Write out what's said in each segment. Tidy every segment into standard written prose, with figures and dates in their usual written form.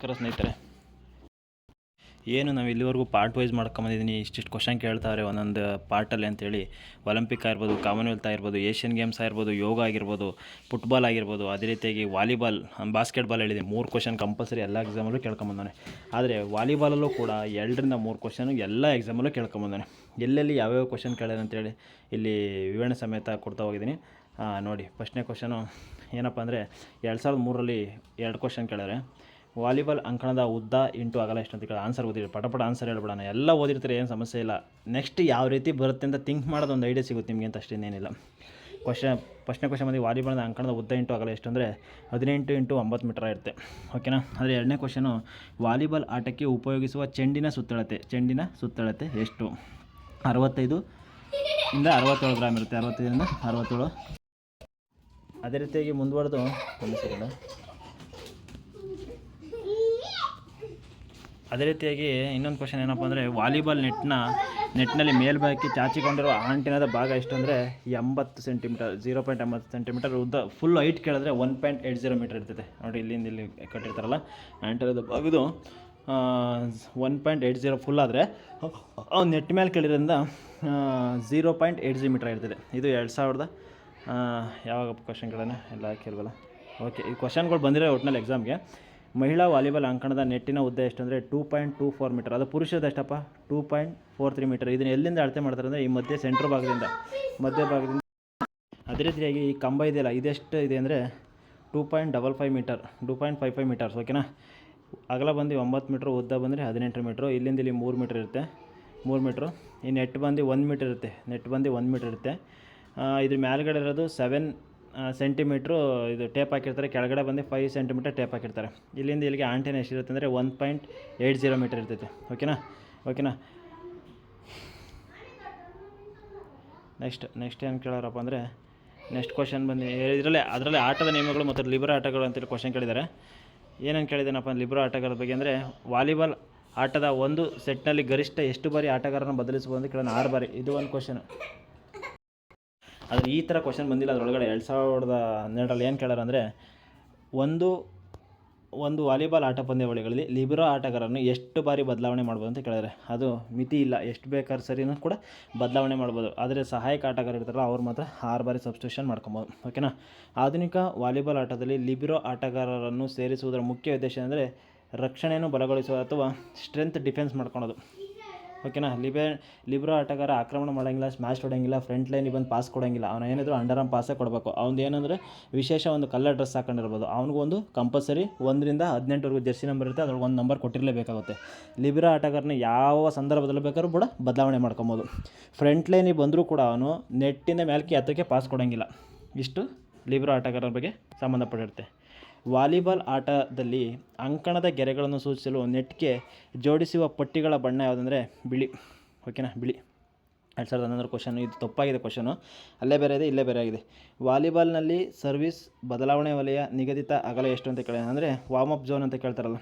ನಮಸ್ಕಾರ ಸ್ನೇಹಿತರೆ. ಏನು ನಾವು ಇಲ್ಲಿವರೆಗೂ ಪಾರ್ಟ್ ವೈಸ್ ಮಾಡ್ಕೊಂಬಂದಿದ್ದೀನಿ. ಇಷ್ಟಿಷ್ಟು ಕ್ವಶನ್ ಕೇಳ್ತಾರೆ ಒಂದೊಂದು ಪಾರ್ಟಲ್ಲಿ ಅಂತೇಳಿ. ಒಲಿಂಪಿಕ್ ಆಗಿರ್ಬೋದು, ಕಾಮನ್ವೆಲ್ತ್ ಆಗಿರ್ಬೋದು, ಏಷ್ಯನ್ ಗೇಮ್ಸ್ ಆಗಿರ್ಬೋದು, ಯೋಗ ಆಗಿರ್ಬೋದು, ಫುಟ್ಬಾಲ್ ಆಗಿರ್ಬೋದು, ಅದೇ ರೀತಿಯಾಗಿ ವಾಲಿಬಾಲ್, ಬಾಸ್ಕೆಟ್ಬಾಲ್ ಹೇಳಿದೆ 3 ಕ್ವಶನ್ ಕಂಪಲ್ಸರಿ ಎಲ್ಲ ಎಕ್ಸಾಮಲ್ಲೂ ಕೇಳ್ಕೊಂಬಂದಾನೆ. ಆದರೆ ವಾಲಿಬಾಲಲ್ಲೂ ಕೂಡ 2ರಿಂದ 3 ಕ್ವಶನು ಎಲ್ಲ ಎಕ್ಸಾಮಲ್ಲೂ ಕೇಳ್ಕೊಂಬಂದಾನೆ. ಎಲ್ಲೆಲ್ಲಿ ಯಾವ್ಯಾವ ಕ್ವಶನ್ ಕೇಳ್ಯಾರ ಅಂತೇಳಿ ಇಲ್ಲಿ ವಿವರಣೆ ಸಮೇತ ಕೊಡ್ತಾ ಹೋಗಿದ್ದೀನಿ. ನೋಡಿ, ಫಸ್ಟ್ನೇ ಕ್ವಶನು ಏನಪ್ಪ ಅಂದರೆ 2003ರಲ್ಲಿ 2 ಕ್ವಶನ್ ಕೇಳ್ಯಾರೆ. ವಾಲಿಬಾಲ್ ಅಂಕಣದ ಉದ್ದ ಇಂಟು ಅಗಲ ಎಷ್ಟು ಅಂತ ಕೇಳಿ ಆನ್ಸರ್ ಓದಿರಿ. ಪಟ ಆನ್ಸರ್ ಹೇಳ್ಬಿಡೋಣ. ಎಲ್ಲ ಓದಿರ್ತೀರಿ, ಏನು ಸಮಸ್ಯೆ ಇಲ್ಲ. ನೆಕ್ಸ್ಟ್ ಯಾವ ರೀತಿ ಬರುತ್ತೆ ಅಂತ ಥಿಂಕ್ ಮಾಡೋದು ಒಂದು ಐಡಿಯಾ ಸಿಗುತ್ತೆ ನಿಮಗೆ ಅಂತ ಅಷ್ಟೇನೇನಿಲ್ಲ. ಫಸ್ಟ್ನೇ ಕ್ವಶನ್ ಬಂದು ವಾಲಿಬಾಲ್ನ ಅಂಕಣದ ಉದ್ದ ಇಂಟು ಅಗಲ ಎಷ್ಟು ಅಂದರೆ 18 × 9 ಮೀಟರ್ ಇರುತ್ತೆ. ಓಕೆನಾ. ಆದರೆ 2ನೇ ಕ್ವಶನು ವಾಲಿಬಾಲ್ ಆಟಕ್ಕೆ ಉಪಯೋಗಿಸುವ ಚೆಂಡಿನ ಸುತ್ತಳತೆ ಎಷ್ಟು? 65 ಇಂದ 67 ಗ್ರಾಮ್ ಇರುತ್ತೆ. 65ರಿಂದ 67. ಅದೇ ರೀತಿಯಾಗಿ ಮುಂದುವರೆದು ಅದೇ ರೀತಿಯಾಗಿ ಇನ್ನೊಂದು ಕ್ವಶನ್ ಏನಪ್ಪ ಅಂದರೆ ವಾಲಿಬಾಲ್ ನೆಟ್ನಲ್ಲಿ ಮೇಲ್ಭಾಗಕ್ಕೆ ಚಾಚಿಕೊಂಡಿರುವ ಆಂಟಿನದ ಭಾಗ ಎಷ್ಟು ಅಂದರೆ 80 ಸೆಂಟಿಮೀಟರ್, 0.80 ಸೆಂಟಿಮೀಟರ್ ಉದ್ದ. ಫುಲ್ ಹೈಟ್ ಕೇಳಿದ್ರೆ 1.80 ಮೀಟರ್ ಇರ್ತದೆ. ನೋಡಿ, ಇಲ್ಲಿ ಕಟ್ಟಿರ್ತಾರಲ್ಲ ಆಂಟಿನದ ಭಾಗದು 1.80 ಫುಲ್ ಆದರೆ ನೆಟ್ ಮೇಲೆ ಕೇಳಿದ್ರಿಂದ 0.80 ಮೀಟರ್ ಇರ್ತದೆ. ಇದು 2000 ಯಾವಾಗ ಕ್ವಶನ್ಗಳನ್ನು ಎಲ್ಲ ಕೇಳಬಲ್ಲ. ಓಕೆ, ಈ ಕ್ವಶನ್ಗಳು ಬಂದಿರೋ ಒಟ್ಟಿನಲ್ಲಿ ಎಕ್ಸಾಮ್ಗೆ. ಮಹಿಳಾ ವಾಲಿಬಾಲ್ ಅಂಕಣದ ನೆಟ್ಟಿನ ಉದ್ದ ಎಷ್ಟು ಅಂದರೆ 2.24 ಮೀಟರ್. ಅದು ಪುರುಷದ ಎಷ್ಟಪ್ಪ? 2.43 ಮೀಟರ್. ಇದನ್ನು ಎಲ್ಲಿಂದ ಅಳತೆ ಮಾಡ್ತಾರೆ ಅಂದರೆ ಈ ಮಧ್ಯ ಭಾಗದಿಂದ. ಅದೇ ರೀತಿಯಾಗಿ ಈ ಕಂಬ ಇದೆಯಲ್ಲ, ಇದೆಷ್ಟು ಇದೆ ಅಂದರೆ 2.55 ಮೀಟರ್, 2.55 ಮೀಟರ್ಸ್. ಓಕೆನಾ. ಅಗಲ ಬಂದು 9 ಮೀಟ್ರ್, ಉದ್ದ ಬಂದರೆ 18 ಮೀಟ್ರು. ಇಲ್ಲಿಂದ ಇಲ್ಲಿ 3 ಮೀಟ್ರ್ ಇರುತ್ತೆ, 3 ಮೀಟ್ರು. ಈ ನೆಟ್ ಬಂದು 1 ಮೀಟರ್ ಇರುತ್ತೆ. ಇದ್ರ ಮೇಲ್ಗಡೆ ಇರೋದು 7 ಸೆಂಟಿಮೀಟ್ರು ಇದು ಟೇಪ್ ಹಾಕಿರ್ತಾರೆ. ಕೆಳಗಡೆ ಬಂದು 5 ಸೆಂಟಿಮೀಟರ್ ಟೇಪ್ ಹಾಕಿರ್ತಾರೆ. ಇಲ್ಲಿಂದ ಇಲ್ಲಿಗೆ ಆಂಟೆನ ಎಷ್ಟಿರುತ್ತೆ ಅಂದರೆ 1.80 ಮೀಟರ್ ಇರ್ತೈತೆ. ಓಕೆನಾ. ನೆಕ್ಸ್ಟ್ ಏನು ಕೇಳಾರಪ್ಪ ಅಂದರೆ ನೆಕ್ಸ್ಟ್ ಕ್ವಶನ್ ಬಂದು ಅದರಲ್ಲಿ ಆಟದ ನಿಯಮಗಳು ಮತ್ತು ಲಿಬ್ರೋ ಆಟಗಳು ಅಂತೇಳಿ ಕ್ವಶನ್ ಕೇಳಿದ್ದಾರೆ. ಏನೇನು ಕೇಳಿದ್ದೇನಪ್ಪ ಲಿಬ್ರೋ ಆಟಗಾರರ ಬಗ್ಗೆ ಅಂದರೆ ವಾಲಿಬಾಲ್ ಆಟದ ಒಂದು ಸೆಟ್ನಲ್ಲಿ ಗರಿಷ್ಠ ಎಷ್ಟು ಬಾರಿ ಆಟಗಾರನ ಬದಲಿಸಬಹುದು ಅಂತ ಕೇಳೋಣ. 6 ಬಾರಿ. ಇದು ಒಂದು ಕ್ವಶನ್. ಆದರೆ ಈ ಥರ ಕ್ವಶನ್ ಬಂದಿಲ್ಲ. ಅದರೊಳಗಡೆ 2012ರಲ್ಲಿ ಏನು ಕೇಳಾರ ಅಂದರೆ ಒಂದು ವಾಲಿಬಾಲ್ ಆಟ ಪಂದ್ಯಾವಳಿಗಳಲ್ಲಿ ಲಿಬ್ರೋ ಆಟಗಾರರನ್ನು ಎಷ್ಟು ಬಾರಿ ಬದಲಾವಣೆ ಮಾಡ್ಬೋದು ಅಂತ ಕೇಳಿದರೆ ಅದು ಮಿತಿ ಇಲ್ಲ, ಎಷ್ಟು ಬೇಕಾದ್ರೂ ಸರಿನೂ ಕೂಡ ಬದಲಾವಣೆ ಮಾಡ್ಬೋದು. ಆದರೆ ಸಹಾಯಕ ಆಟಗಾರ ಇರ್ತಾರಲ್ಲ ಅವ್ರು ಮಾತ್ರ 6 ಬಾರಿ ಸಬ್ಸ್ಟಿಟ್ಯೂಷನ್ ಮಾಡ್ಕೊಬೋದು. ಓಕೆನಾ. ಆಧುನಿಕ ವಾಲಿಬಾಲ್ ಆಟದಲ್ಲಿ ಲಿಬ್ರೋ ಆಟಗಾರರನ್ನು ಸೇರಿಸುವುದರ ಮುಖ್ಯ ಉದ್ದೇಶ ಅಂದರೆ ರಕ್ಷಣೆಯನ್ನು ಬಲಗೊಳಿಸುವ ಅಥವಾ ಸ್ಟ್ರೆಂತ್ ಡಿಫೆನ್ಸ್ ಮಾಡ್ಕೊಳೋದು. ಓಕೆನಾ. ಲಿಬ್ರೋ ಆಟಗಾರ ಆಕ್ರಮಣ ಮಾಡೋಂಗಿಲ್ಲ, ಸ್ಮ್ಯಾಶ್ ಹೊಡೋಂಗಿಲ್ಲ, ಫ್ರಂಟ್ ಲೈನಿಗೆ ಬಂದು ಪಾಸ್ ಕೊಡೋಂಗಿಲ್ಲ. ಅವನು ಏನಿದ್ರು ಅಂಡರ್ ಆರ್ಮ್ ಪಾಸೇ ಕೊಡಬೇಕು. ಅವ್ನು ಏನಂದರೆ ವಿಶೇಷ ಒಂದು ಕಲರ್ ಡ್ರೆಸ್ ಹಾಕೊಂಡಿರ್ಬೋದು. ಅವ್ನಿಗೊಂದು ಕಂಪಲ್ಸರಿ 1 ರಿಂದ 18ವರೆಗೂ ಜರ್ಸಿ ನಂಬರ್ ಇರುತ್ತೆ. ಅದ್ರೊಳಗೆ ಒಂದು ನಂಬರ್ ಕೊಟ್ಟಿರಲೇಬೇಕಾಗುತ್ತೆ. ಲಿಬ್ರೋ ಆಟಗಾರನ ಯಾವ ಸಂದರ್ಭದಲ್ಲಿ ಬೇಕಾದ್ರೂ ಕೂಡ ಬದಲಾವಣೆ ಮಾಡ್ಕೊಬೋದು. ಫ್ರಂಟ್ ಲೈನಿಗೆ ಬಂದರೂ ಕೂಡ ಅವನು ನೆಟ್ಟಿಂದ ಮೇಲ್ಕೆ ಹತ್ತಕ್ಕೆ ಪಾಸ್ ಕೊಡೋಂಗಿಲ್ಲ. ಇಷ್ಟು ಲಿಬ್ರೋ ಆಟಗಾರರ ಬಗ್ಗೆ ಸಂಬಂಧಪಟ್ಟಿರುತ್ತೆ. ವಾಲಿಬಾಲ್ ಆಟದಲ್ಲಿ ಅಂಕಣದ ಗೆರೆಗಳನ್ನು ಸೂಚಿಸಲು ನೆಟ್ಗೆ ಜೋಡಿಸುವ ಪಟ್ಟಿಗಳ ಬಣ್ಣ ಯಾವುದಂದರೆ ಬಿಳಿ. ಓಕೆನಾ, ಬಿಳಿ. 2011 ಕ್ವಶನ್. ಇದು ತಪ್ಪಾಗಿದೆ ಕ್ವಶನು. ಅಲ್ಲೇ ಬೇರೆ ಇದೆ, ಇಲ್ಲೇ ಬೇರೆ ಆಗಿದೆ. ವಾಲಿಬಾಲ್ನಲ್ಲಿ ಸರ್ವಿಸ್ ಬದಲಾವಣೆ ವಲಯ ನಿಗದಿತ ಅಗಲ ಎಷ್ಟು ಅಂತ ಕೇಳಿ ಅಂದರೆ ವಾರ್ಮ್ ಅಪ್ ಝೋನ್ ಅಂತ ಕೇಳ್ತಾರಲ್ಲ.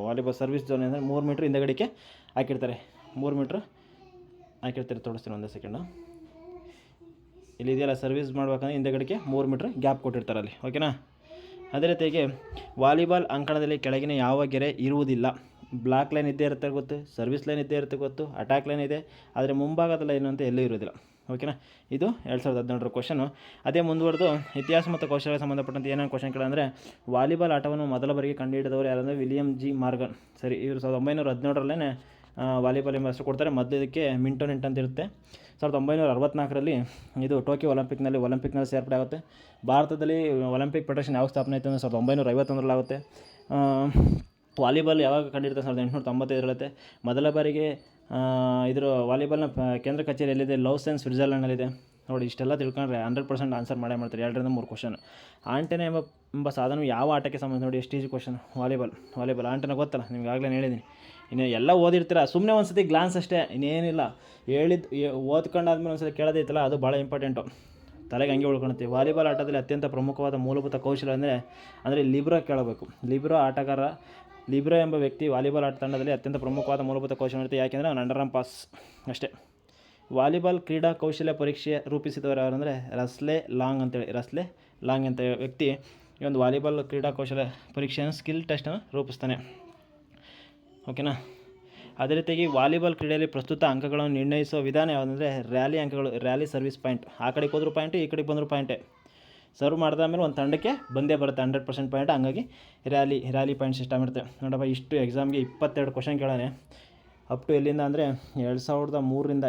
ವಾಲಿಬಾಲ್ ಸರ್ವಿಸ್ ಝೋನ್ ಅಂದರೆ 3 ಮೀಟ್ರ್ ಹಿಂದಗಡೆಗೆ ಹಾಕಿರ್ತಾರೆ. 3 ಮೀಟ್ರ್ ಹಾಕಿರ್ತಾರೆ. ತೋರಿಸ್ತೀನಿ ಒಂದೇ ಸೆಕೆಂಡು. ಇಲ್ಲಿ ಇದೆಯಲ್ಲ, ಸರ್ವಿಸ್ ಮಾಡ್ಬೇಕಂದ್ರೆ ಹಿಂದಗಡೆಗೆ 3 ಮೀಟ್ರ್ ಗ್ಯಾಪ್ ಕೊಟ್ಟಿರ್ತಾರೆ ಅಲ್ಲಿ. ಓಕೆನಾ. ಅದೇ ರೀತಿಯಾಗಿ ವಾಲಿಬಾಲ್ ಅಂಕಣದಲ್ಲಿ ಕೆಳಗಿನ ಯಾವ ಗೆರೆ ಇರುವುದಿಲ್ಲ. ಬ್ಲಾಕ್ ಲೈನ್ ಇದ್ದೇ ಇರುತ್ತೆ ಗೊತ್ತು, ಸರ್ವಿಸ್ ಲೈನ್ ಇದ್ದೇ ಇರುತ್ತೆ ಗೊತ್ತು, ಅಟ್ಯಾಕ್ ಲೈನ್ ಇದೆ. ಆದರೆ ಮುಂಭಾಗದ ಲೈನ್ ಅಂತ ಎಲ್ಲೂ ಇರೋದಿಲ್ಲ. ಓಕೆನಾ. ಇದು 2017 ಕ್ವಶನು. ಅದೇ ಮುಂದುವರೆದು ಇತಿಹಾಸ ಮತ್ತು ಕೌಶಲ್ಯಕ್ಕೆ ಸಂಬಂಧಪಟ್ಟಂತೆ ಏನೇನು ಕ್ವಶನ್ ಕೇಳಂದರೆ ವಾಲಿಬಾಲ್ ಆಟವನ್ನು ಮೊದಲ ಬಾರಿಗೆ ಕಂಡುಹಿಡಿದವರು ಯಾರಂದರೆ ವಿಲಿಯಂ ಜಿ ಮಾರ್ಗನ್. ಸರಿ, ಇವರು 1917ರಲ್ಲೇ ವಾಲಿಬಾಲ್ ಎಂಬ ಹೆಸರು ಕೊಡ್ತಾರೆ. ಮೊದಲು ಇದಕ್ಕೆ ಮಿಂಟೋನೆಂಟ್ ಅಂತ ಇರುತ್ತೆ. 1964ರಲ್ಲಿ ಇದು ಟೋಕಿಯೋ ಒಲಿಂಪಿಕ್ನಲ್ಲಿ ಸೇರ್ಪಡೆ ಆಗುತ್ತೆ. ಭಾರತದಲ್ಲಿ ಒಲಿಂಪಿಕ್ ಫೆಡರೇಷನ್ ಯಾವಾಗ ಸ್ಥಾಪನೆ ಆಯಿತು ಅಂದರೆ 1951ರಲ್ಲಿ ಆಗುತ್ತೆ. ವಾಲಿಬಾಲ್ ಯಾವಾಗ ಕಂಡಿರ್ತಾರೆ 1895ರಲ್ಲತ್ತೆ. ಮೊದಲ ಬಾರಿಗೆ ಇದರ ವಾಲಿಬಾಲ್ನ ಕೇಂದ್ರ ಕಚೇರಿ ಎಲ್ಲಿದೆ? ಲೌಸೆನ್, ಸ್ವಿಟ್ಜರ್ಲೆಂಡಲ್ಲಿದೆ. ನೋಡಿ, ಇಷ್ಟೆಲ್ಲ ತಿಳ್ಕೊಂಡ್ರೆ 100% ಆನ್ಸರ್ ಮಾಡ್ತಾರೆ. 2ರಿಂದ 3 ಕ್ವಶನ್. ಆಂಟೆನ ಎಂಬ ಸಾಧನವು ಯಾವ ಆಟಕ್ಕೆ ಸಂಬಂಧ? ನೋಡಿ, ಎಷ್ಟು ಈಜಿ ಕ್ವಶನ್. ವಾಲಿಬಾಲ್ ಆಂಟೆನ ಗೊತ್ತಲ್ಲ ನಿಮ್ಗೆ, ಆಗಲೇ ಹೇಳಿದ್ದೀನಿ. ಇನ್ನು ಎಲ್ಲ ಓದಿರ್ತೀರ, ಸುಮ್ಮನೆ ಒಂದು ಸತಿ ಗ್ಲಾನ್ಸ್ ಅಷ್ಟೇ, ಇನ್ನೇನಿಲ್ಲ. ಓದ್ಕೊಂಡಾದ್ಮೇಲೆ ಒಂದು ಸತಿ ಕೇಳೋದೈತಲ್ಲ, ಅದು ಭಾಳ ಇಂಪಾರ್ಟೆಂಟು. ತಲೆಗೆ ಹಂಗೆ ಉಳ್ಕೊಳುತ್ತೆ. ವಾಲಿಬಾಲ್ ಆಟದಲ್ಲಿ ಅತ್ಯಂತ ಪ್ರಮುಖವಾದ ಮೂಲಭೂತ ಕೌಶಲ್ಯ ಅಂದರೆ ಲಿಬ್ರೋ ಕೇಳಬೇಕು. ಲಿಬ್ರೋ ಎಂಬ ವ್ಯಕ್ತಿ ವಾಲಿಬಾಲ್ ಆಟ ತಂಡದಲ್ಲಿ ಅತ್ಯಂತ ಪ್ರಮುಖವಾದ ಮೂಲಭೂತ ಕೌಶಲ್ಯ ಇರುತ್ತೆ. ಯಾಕೆಂದರೆ ಅವನು ಅಂಡರ್ ಆರ್ಮ್ ಪಾಸ್ ಅಷ್ಟೇ. ವಾಲಿಬಾಲ್ ಕ್ರೀಡಾ ಕೌಶಲ್ಯ ಪರೀಕ್ಷೆ ರೂಪಿಸಿದವರು ಯಾರು ಅಂದರೆ ರಸ್ಲೆ ಲಾಂಗ್ ಅಂತ ವ್ಯಕ್ತಿ ಈ ಒಂದು ವಾಲಿಬಾಲ್ ಕ್ರೀಡಾ ಕೌಶಲ ಪರೀಕ್ಷೆಯನ್ನು ಸ್ಕಿಲ್ ಟೆಸ್ಟನ್ನು ರೂಪಿಸ್ತಾನೆ. ಓಕೆನಾ. ಅದೇ ರೀತಿಯಾಗಿ ವಾಲಿಬಾಲ್ ಕ್ರೀಡೆಯಲ್ಲಿ ಪ್ರಸ್ತುತ ಅಂಕಗಳನ್ನು ನಿರ್ಣಯಿಸುವ ವಿಧಾನ ಯಾವುದಂದರೆ ರ್ಯಾಲಿ ಅಂಕಗಳು, ರ್ಯಾಲಿ ಸರ್ವಿಸ್ ಪಾಯಿಂಟ್. ಆ ಕಡೆಗೆ ಹೋದ್ರೂ ಪಾಯಿಂಟು, ಈ ಕಡೆಗೆ ಬಂದರೂ ಪಾಯಿಂಟೇ. ಸರ್ವ್ ಮಾಡಿದಾದ್ಮೇಲೆ ಒಂದು ತಂಡಕ್ಕೆ ಬಂದೇ ಬರುತ್ತೆ 100% ಪಾಯಿಂಟ್. ಹಂಗಾಗಿ ರ್ಯಾಲಿ ಪಾಯಿಂಟ್ ಸಿಸ್ಟಮ್ ಇರುತ್ತೆ. ನೋಡಪ್ಪ, ಇಷ್ಟು ಎಕ್ಸಾಮ್ಗೆ 22 ಕ್ವಶನ್ ಕೇಳಾನೆ. ಅಪ್ ಟು ಎಲ್ಲಿಂದ ಅಂದರೆ 2003ರಿಂದ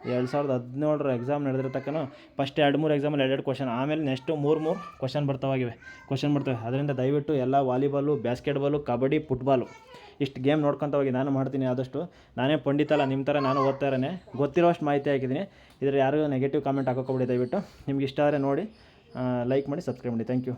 2017 ಎಕ್ಸಾಮ್ ನಡೆದಿರ್ತಕ್ಕೂ ಫಸ್ಟ್ 2-3 ಎಕ್ಸಾಮಲ್ಲಿ 2 ಕ್ವಶನ್, ಆಮೇಲೆ ನೆಕ್ಸ್ಟು 3 ಕ್ವಶನ್ ಬರ್ತವೆ. ಅದರಿಂದ ದಯವಿಟ್ಟು ಎಲ್ಲ ವಾಲಿಬಾಲು, ಬ್ಯಾಸ್ಕೆಟ್ಬಾಲು, ಕಬಡ್ಡಿ, ಫುಟ್ಬಾಲು ಇಷ್ಟು ಗೇಮ್ ನೋಡ್ಕೊತ ಹೋಗಿ. ನಾನು ಮಾಡ್ತೀನಿ ಆದಷ್ಟು. ನಾನೇ ಪಂಡಿತ ಅಲ್ಲ, ನಿಮ್ಮ ಥರ ನಾನು ಓದ್ತಾ ಇರೋನೆ, ಗೊತ್ತಿರೋಷ್ಟು ಮಾಹಿತಿ ಹಾಕಿದ್ದೀನಿ. ಇದ್ರ ಯಾರಿಗೂ ನೆಗೆಟಿವ್ ಕಾಮೆಂಟ್ ಹಾಕೋಕ್ಕೋಗ್ಬಿಡಿ ದಯವಿಟ್ಟು. ನಿಮ್ಗೆ ಇಷ್ಟ ಆದರೆ ನೋಡಿ, ಲೈಕ್ ಮಾಡಿ, ಸಬ್ಸ್ಕ್ರೈಬ್ ಮಾಡಿ. Thank you.